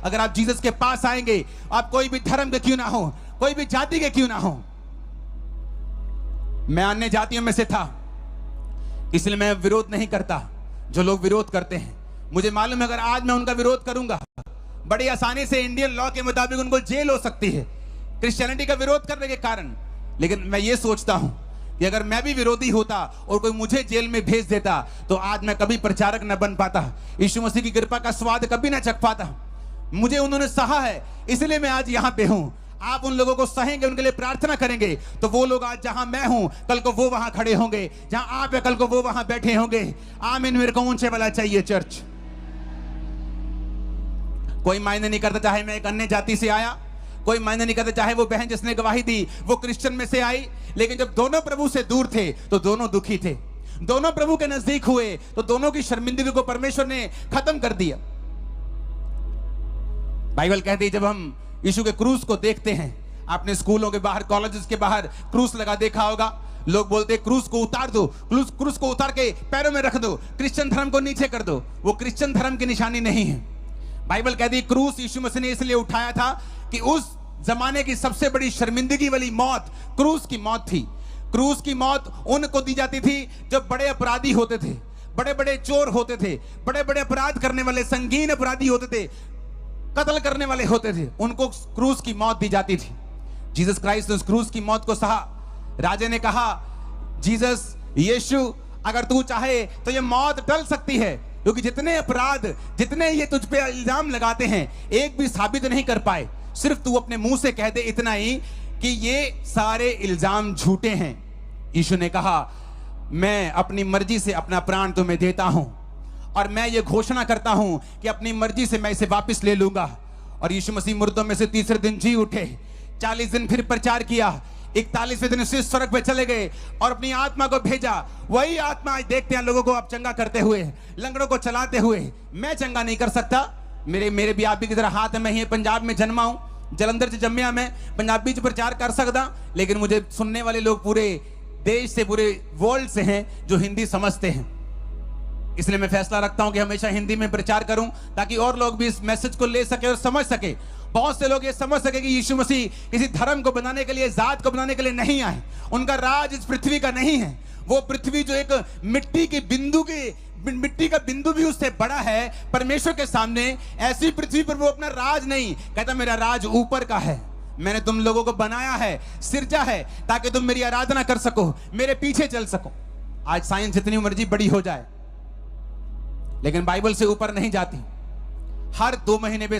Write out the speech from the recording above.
अगर आप जीसस के पास आएंगे, आप कोई भी धर्म के क्यों ना हो, कोई भी जाति के क्यों ना हो। मैं अन्य जातियों में से था, इसलिए मैं विरोध नहीं करता जो लोग विरोध करते हैं। मुझे मालूम है अगर आज मैं उनका विरोध करूंगा, बड़ी आसानी से इंडियन लॉ के मुताबिक उनको जेल हो सकती है क्रिश्चियनिटी का विरोध करने के कारण। लेकिन मैं ये सोचता हूं कि अगर मैं भी विरोधी होता और कोई मुझे जेल में भेज देता तो आज मैं कभी प्रचारक न बन पाता, यीशु मसीह की कृपा का स्वाद कभी ना चख पाता। मुझे उन्होंने सहा है, इसलिए मैं आज यहां पे हूं। आप उन लोगों को सहेंगे, उनके लिए प्रार्थना करेंगे, तो वो लोग आज जहां मैं हूं कल को वो वहां खड़े होंगे, जहां आप है कल को वो वहां बैठे होंगे। आमीन। मेरे को ऊंचे वाला चाहिए चर्च। कोई मायने नहीं करता चाहे मैं एक अन्य जाति से आया, कोई मायने नहीं करता चाहे वो बहन जिसने गवाही दी वो क्रिश्चियन में से आई। लेकिन जब दोनों प्रभु से दूर थे तो दोनों दुखी थे। दोनों प्रभु के नजदीक हुए तो दोनों की शर्मिंदगी को परमेश्वर ने खत्म कर दिया। बाइबल कहती है जब हम यीशु के क्रूस को देखते हैं, आपने स्कूलों के बाहर, कॉलेजेस के बाहर क्रूस लगा देखा होगा। लोग बोलते हैं क्रूस को उतार दो, क्रूस को उतार के पैरों में रख दो, क्रिश्चियन धर्म को नीचे कर दो। वो क्रिश्चियन धर्म की निशानी नहीं है। बाइबल कहती है क्रूस यीशु मसीह ने इसलिए उठाया था कि उस जमाने की सबसे बड़ी शर्मिंदगी वाली मौत क्रूस की मौत थी। क्रूस की मौत उनको दी जाती थी जो बड़े अपराधी होते थे, बड़े बड़े चोर होते थे, बड़े बड़े अपराध करने वाले, संगीन अपराधी होते थे, कत्ल करने वाले होते थे, उनको क्रूस की मौत दी जाती थी। जीसस क्राइस्ट ने उस क्रूस की मौत को सहा। राजे ने कहा जीसस, यीशु, अगर तू चाहे तो ये मौत टल सकती है, क्योंकि जितने अपराध, जितने ये तुझ पे इल्जाम लगाते हैं, एक भी साबित नहीं कर पाए। सिर्फ तू अपने मुंह से कह दे इतना ही कि ये सारे इल्जाम झूठे हैं। यीशु ने कहा मैं अपनी मर्जी से अपना प्राण तुम्हें देता हूं और मैं ये घोषणा करता हूं कि अपनी मर्जी से मैं इसे वापस ले लूंगा। और यीशु मसीह मुर्दों में से तीसरे दिन जी उठे, 40 दिन फिर प्रचार किया, 41वें दिन उसी स्वर्ग पे चले गए और अपनी आत्मा को भेजा। वही आत्मा आज देखते हैं लोगों को आप चंगा करते हुए, लंगड़ों को चलाते हुए। मैं चंगा नहीं कर सकता, मेरे भी आप भी की तरह हाथ है। मैं ही पंजाब में जन्मा हूं, जलंधर से जम्मिया, मैं पंजाबी च प्रचार कर सकता, लेकिन मुझे सुनने वाले लोग पूरे देश से, पूरे वर्ल्ड से हैं जो हिंदी समझते हैं। इसलिए मैं फैसला रखता हूं कि हमेशा हिंदी में प्रचार करूं ताकि और लोग भी इस मैसेज को ले सके और समझ सके। बहुत से लोग ये समझ सके कि यीशु मसीह किसी धर्म को बनाने के लिए, जात को बनाने के लिए नहीं आए। उनका राज इस पृथ्वी का नहीं है। वो पृथ्वी जो एक मिट्टी का बिंदु भी उससे बड़ा है परमेश्वर के सामने, ऐसी पृथ्वी पर वो अपना राज नहीं कहता, मेरा राज ऊपर का है। मैंने तुम लोगों को बनाया है, सिरजा है, ताकि तुम मेरी आराधना कर सको, मेरे पीछे चल सको। आज साइंस जितनी मर्जी बड़ी हो जाए, लेकिन बाइबल से ऊपर नहीं जाती। हर 2 महीने में